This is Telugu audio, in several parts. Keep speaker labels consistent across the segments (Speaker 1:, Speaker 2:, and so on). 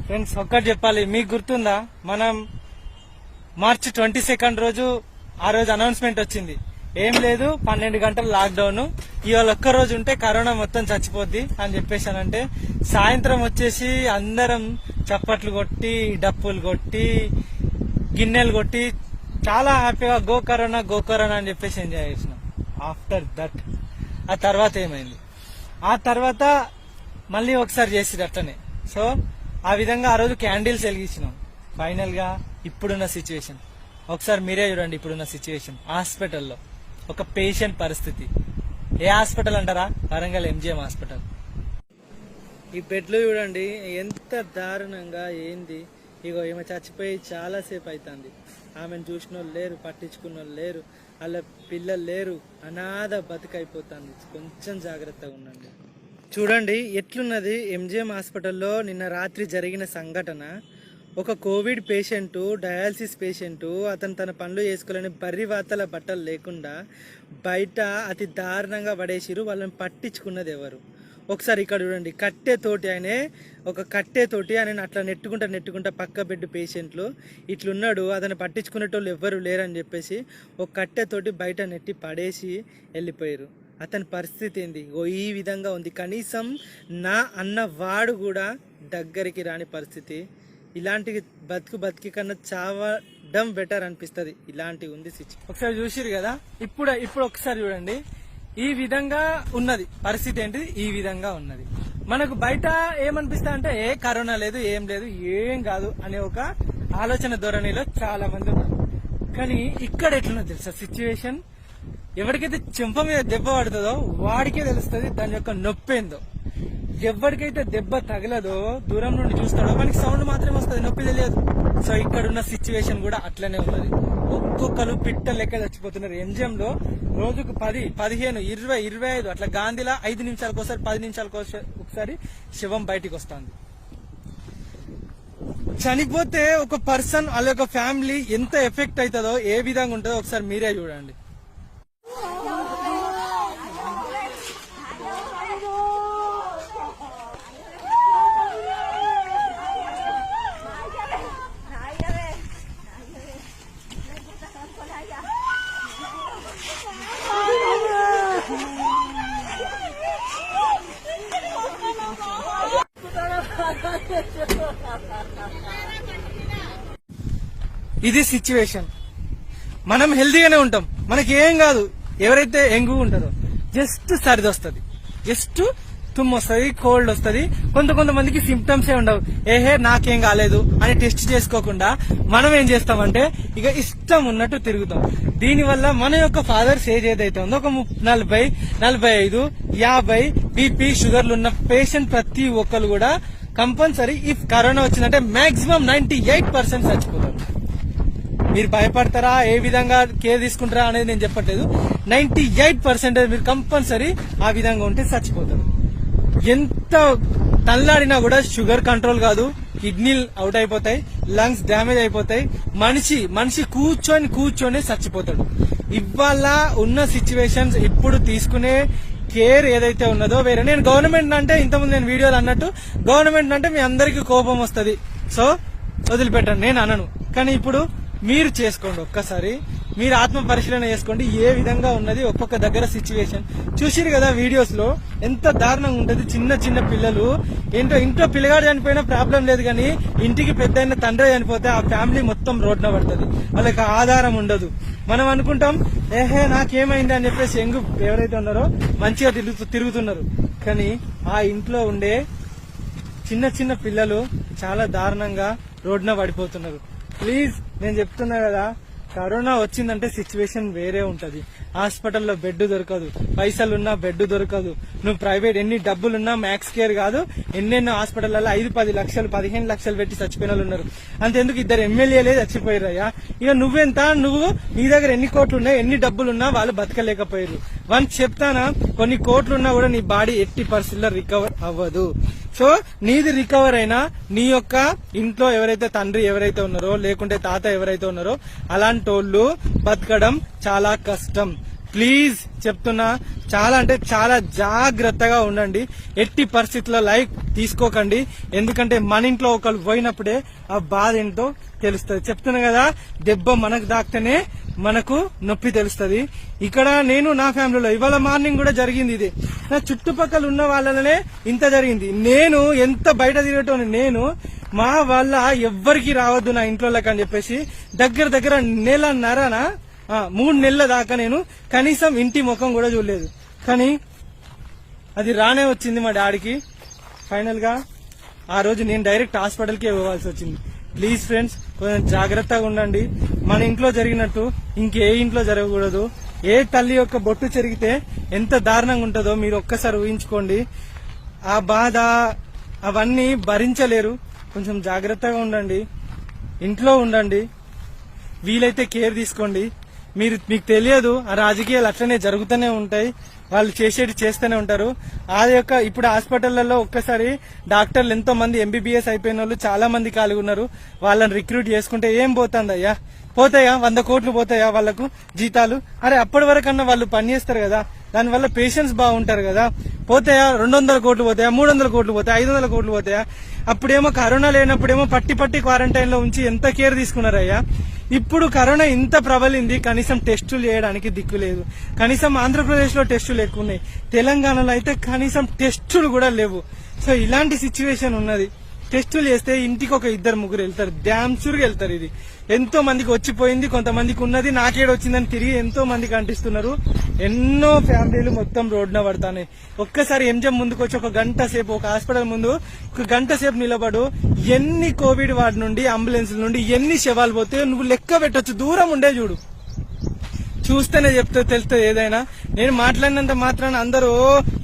Speaker 1: ఫ్రెండ్స్ ఒక్కటి చెప్పాలి, మీకు గుర్తుందా మనం మార్చి 22 రోజు ఆ రోజు అనౌన్స్మెంట్ వచ్చింది, ఏం లేదు 12 గంటలు లాక్డౌన్, ఇవాళ ఒక్క రోజు ఉంటే కరోనా మొత్తం చచ్చిపోద్ది అని చెప్పేసానంటే సాయంత్రం వచ్చేసి అందరం చప్పట్లు కొట్టి డప్పులు కొట్టి గిన్నెలు కొట్టి చాలా హ్యాపీగా గో కరోనా అని చెప్పేసి ఎంజాయ్ చేసినాం. ఆఫ్టర్ దట్ ఆ తర్వాత ఏమైంది, ఆ తర్వాత మళ్ళీ ఒకసారి చేసిరు అట్లనే. సో ఆ విధంగా ఆ రోజు క్యాండిల్స్ వెలిగించినాం. ఫైనల్ గా ఇప్పుడున్న సిచ్యువేషన్ ఒకసారి మీరే చూడండి. ఇప్పుడున్న సిచ్యువేషన్ హాస్పిటల్లో ఒక పేషెంట్ పరిస్థితి. ఏ హాస్పిటల్ అంటారా? Warangal MGM hospital. ఈ బెడ్లు చూడండి ఎంత దారుణంగా ఏంది. ఇగో ఈమె చచ్చిపోయి చాలా సేపు అవుతుంది. ఆమెను చూసిన వాళ్ళు లేరు, పట్టించుకున్న వాళ్ళు లేరు, వాళ్ళ పిల్లలు లేరు, అనాథ బతుకైపోతుంది. కొంచెం జాగ్రత్తగా ఉండండి. చూడండి ఎట్లున్నది MGM హాస్పిటల్లో నిన్న రాత్రి జరిగిన సంఘటన. ఒక కోవిడ్ పేషెంటు, డయాలసిస్ పేషెంటు, అతను తన పనులు చేసుకోలేని బర్రి వాతల బట్టలు లేకుండా బయట అతి దారుణంగా పడేసిరు. వాళ్ళని పట్టించుకున్నది ఎవరు? ఒకసారి ఇక్కడ చూడండి, ఒక కట్టెతోటి ఆయన అట్లా నెట్టుకుంటా పక్క బెడ్ పేషెంట్లు ఇట్లున్నాడు, అతను పట్టించుకునేటోళ్ళు ఎవ్వరు లేరని చెప్పేసి ఒక కట్టెతోటి బయట నెట్టి పడేసి వెళ్ళిపోయారు. అతని పరిస్థితి ఏంది? ఈ విధంగా ఉంది. కనీసం నా అన్నవాడు కూడా దగ్గరికి రాని పరిస్థితి. ఇలాంటి బతికి కన్నా చావడం బెటర్ అనిపిస్తుంది. ఇలాంటి ఉంది సిచ్యువేషన్. ఒకసారి చూసిరు కదా, ఇప్పుడు ఒకసారి చూడండి. ఈ విధంగా ఉన్నది పరిస్థితి. ఏంటిది? ఈ విధంగా ఉన్నది. మనకు బయట ఏమనిపిస్తా అంటే కరోనా లేదు, ఏం లేదు, ఏం కాదు అనే ఒక ఆలోచన ధోరణిలో చాలా మంది ఉన్నారు. కానీ ఇక్కడ ఎట్లున్నది తెలుసా సిచ్యువేషన్? ఎవరికైతే చెంప మీద దెబ్బ పడుతుందో వాడికే తెలుస్తుంది దాని యొక్క నొప్పి ఏందో. ఎవరికైతే దెబ్బ తగలదో దూరం నుండి చూస్తాడో మనకి సౌండ్ మాత్రమే వస్తుంది, నొప్పి తెలియదు. సో ఇక్కడ ఉన్న సిచ్యువేషన్ కూడా అట్లనే ఉన్నది. ఒక్కొక్కరు పిట్ట లెక్క చచ్చిపోతున్నారు. MGM లో రోజుకు 10, 15, 20, 25 అట్లా. గాంధీలా 5 నిమిషాలకు ఒకసారి, 10 నిమిషాలకు ఒకసారి శవం బయటికి వస్తుంది. చనిపోతే ఒక పర్సన్ వాళ్ళ యొక్క ఫ్యామిలీ ఎంత ఎఫెక్ట్ అవుతుందో, ఏ విధంగా ఉంటుందో ఒకసారి మీరే చూడండి. ఇది సిచ్యువేషన్. మనం హెల్తీగానే ఉంటాం, మనకి ఏం కాదు. ఎవరైతే యంగ్ ఉంటారో జస్ట్ సర్ది వస్తుంది, జస్ట్ తుమ్ము వస్తుంది, కోల్డ్ వస్తుంది. కొంతమందికి సిమ్టమ్స్ ఏ ఉండవు. నాకేం కాలేదు అని టెస్ట్ చేసుకోకుండా మనం ఏం చేస్తామంటే ఇక ఇష్టం ఉన్నట్టు తిరుగుతాం. దీనివల్ల మన యొక్క ఫాదర్స్ ఏజ్ ఏదైతే ఉందో ఒక 40, 45, 50 BP షుగర్లు ఉన్న పేషెంట్ ప్రతి ఒక్కరు కూడా కంపల్సరీ ఇఫ్ కరోనా వచ్చిందంటే మాక్సిమం 98% చచ్చిపోతారు. మీరు భయపడతారా, ఏ విధంగా కేర్ తీసుకుంటారా అనేది నేను చెప్పట్లేదు. 98% మీరు కంపల్సరీ ఆ విధంగా ఉంటే చచ్చిపోతారు. ఎంత తల్లాడినా కూడా షుగర్ కంట్రోల్ కాదు, కిడ్నీలు అవుట్ అయిపోతాయి, లంగ్స్ డ్యామేజ్ అయిపోతాయి, మనిషి కూర్చొని చచ్చిపోతాడు. ఇవాళ ఉన్న సిచ్యువేషన్స్ ఇప్పుడు తీసుకునే కేర్ ఏదైతే ఉన్నదో వేరే. నేను గవర్నమెంట్ అంటే ఇంతకుముందు నేను వీడియోలు అన్నట్టు గవర్నమెంట్ అంటే మీ అందరికీ కోపం వస్తుంది, సో వదిలిపెట్టండి నేను అనను. కానీ ఇప్పుడు మీరు చేసుకోండి, ఒక్కసారి మీరు ఆత్మ పరిశీలన చేసుకోండి ఏ విధంగా ఉన్నది ఒక్కొక్క దగ్గర సిచ్యువేషన్. చూసిరు కదా వీడియోస్ లో ఎంత దారుణంగా ఉంటది. చిన్న పిల్లలు ఇంట్లో పిల్లగాడు చనిపోయినా ప్రాబ్లం లేదు, కానీ ఇంటికి పెద్ద తండ్రి చనిపోతే ఆ ఫ్యామిలీ మొత్తం రోడ్న పడుతుంది, వాళ్ళకి ఆధారం ఉండదు. మనం అనుకుంటాం నాకేమైంది అని చెప్పేసి యంగ్ ఎవరైతే ఉన్నారో మంచిగా తిరుగుతున్నారు, కానీ ఆ ఇంట్లో ఉండే చిన్న పిల్లలు చాలా దారుణంగా రోడ్న పడిపోతున్నారు. ప్లీజ్ నేను చెప్తున్నా కదా, కరోనా వచ్చిందంటే సిచ్యువేషన్ వేరే ఉంటది. హాస్పిటల్లో బెడ్ దొరకదు, పైసలున్నా బెడ్ దొరకదు. నువ్వు ప్రైవేట్ ఎన్ని డబ్బులున్నా మ్యాక్స్ కేర్ కాదు, ఎన్నెన్నో హాస్పిటల్లో 5-10 లక్షలు 15 లక్షలు పెట్టి చచ్చిపోయిన వాళ్ళు ఉన్నారు. అంతెందుకు 2 ఎమ్మెల్యేలే చచ్చిపోయారయ్యా. ఇక నువ్వెంత, నీ దగ్గర ఎన్ని కోట్లున్నా ఎన్ని డబ్బులున్నా వాళ్ళు బతకలేకపోయారు. చెప్తానా, కొన్ని కోట్లున్నా కూడా నీ బాడీ ఎట్టి పరిస్థితుల్లో రికవర్ అవ్వదు. సో నీది రికవర్ అయినా నీ యొక్క ఇంట్లో ఎవరైతే తండ్రి ఎవరైతే ఉన్నారో లేకుంటే తాత ఎవరైతే ఉన్నారో అలాంటి వాళ్ళు బతకడం చాలా కష్టం. ప్లీజ్ చెప్తున్నా, చాలా అంటే చాలా జాగ్రత్తగా ఉండండి. ఎట్టి పరిస్థితుల్లో లైక్ తీసుకోకండి. ఎందుకంటే మన ఇంట్లో ఒకరు పోయినప్పుడే ఆ బాధ ఏంటో తెలుస్తుంది. చెప్తున్నా కదా, దెబ్బ మనకు దాక్తేనే మనకు నొప్పి తెలుస్తుంది. ఇక్కడ నేను నా ఫ్యామిలీలో ఇవాళ మార్నింగ్ కూడా జరిగింది ఇది. నా చుట్టుపక్కల ఉన్న వాళ్ళనే ఇంత జరిగింది. నేను ఎంత బయట తిరగటం, నేను మా వల్ల ఎవ్వరికి రావద్దు నా ఇంట్లోకి అని చెప్పేసి దగ్గర నెలన్నరనా 3 నెలల దాకా నేను కనీసం ఇంటి ముఖం కూడా చూడలేదు. కానీ అది రానే వచ్చింది మా డాడీకి. ఫైనల్ గా ఆ రోజు నేను డైరెక్ట్ హాస్పిటల్కే పోవాల్సి వచ్చింది. ప్లీజ్ ఫ్రెండ్స్, కొంచెం జాగ్రత్తగా ఉండండి. మన ఇంట్లో జరిగినట్టు ఇంకే ఇంట్లో జరగకూడదు. ఏ తల్లి యొక్క బొట్టు చెరిగితే ఎంత దారుణంగా ఉంటుందో మీరు ఒక్కసారి ఊహించుకోండి. ఆ బాధ అవన్నీ భరించలేరు. కొంచెం జాగ్రత్తగా ఉండండి, ఇంట్లో ఉండండి, వీలైతే కేర్ తీసుకోండి. మీకు తెలియదు, ఆ రాజకీయాలు అట్లనే జరుగుతూనే ఉంటాయి. వాళ్ళు చేసేది చేస్తూనే ఉంటారు. అది యొక్క ఇప్పుడు హాస్పిటళ్లలో ఒక్కసారి డాక్టర్లు ఎంతో మంది ఎంబీబీఎస్ అయిపోయిన వాళ్ళు చాలా మంది ఖాళీగా ఉన్నారు. వాళ్ళని రిక్రూట్ చేసుకుంటే ఏం పోతుందయ్యా? పోతాయా? 100 కోట్లు పోతాయా వాళ్ళకు జీతాలు? అరే అప్పటి వరకన్నా వాళ్ళు పని చేస్తారు కదా, దానివల్ల పేషెంట్స్ బాగుంటారు కదా. పోతాయా? 200 కోట్లు పోతాయా? 300 కోట్లు పోతాయా? 500 కోట్లు పోతాయా? అప్పుడేమో కరోనా లేనప్పుడేమో పట్టి క్వారంటైన్ లో ఉంచి ఎంత కేర్ తీసుకున్నారయ్యా. ఇప్పుడు కరోనా ఇంత ప్రబలింది, కనీసం టెస్టులు చేయడానికి దిక్కు లేదు. కనీసం ఆంధ్రప్రదేశ్ లో టెస్టులు ఎక్కువ ఉన్నాయి, తెలంగాణలో అయితే కనీసం టెస్టులు కూడా లేవు. సో ఇలాంటి సిచ్యువేషన్ ఉన్నది. టెస్టులు చేస్తే ఇంటికి ఒక 2-3 వెళ్తారు, డ్యామ్ షూర్గా వెళ్తారు. ఇది ఎంతో మందికి వచ్చిపోయింది, కొంతమందికి ఉన్నది నాకేడొచ్చిందని తిరిగి ఎంతో మందికి అంటిస్తున్నారు. ఎన్నో ఫ్యామిలీలు మొత్తం రోడ్డున పడతాయి. ఒక్కసారి ఎంజం ముందుకు వచ్చి ఒక గంట సేపు ఒక హాస్పిటల్ ముందు ఒక గంట సేపు నిలబడు, ఎన్ని కోవిడ్ వార్డు నుండి అంబులెన్స్ నుండి ఎన్ని శవాలు పోతే నువ్వు లెక్క పెట్టొచ్చు. దూరం ఉండే చూడు, చూస్తేనే చెప్తే తెలుస్తుంది ఏదైనా. నేను మాట్లాడినంత మాత్రాన అందరూ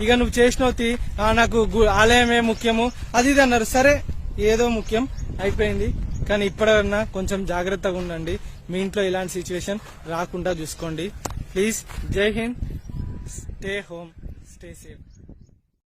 Speaker 1: ఇక నువ్వు చేసినవుతి నాకు ఆలయమే ముఖ్యము అది ఇది అన్నారు. సరే ఏదో ముఖ్యం అయిపోయింది, కానీ ఇప్పటికన్నా కొంచెం జాగ్రత్తగా ఉండండి. మీ ఇంట్లో ఇలాంటి సిచ్యువేషన్ రాకుండా చూసుకోండి. ప్లీజ్. జై Hind. Stay home, stay safe.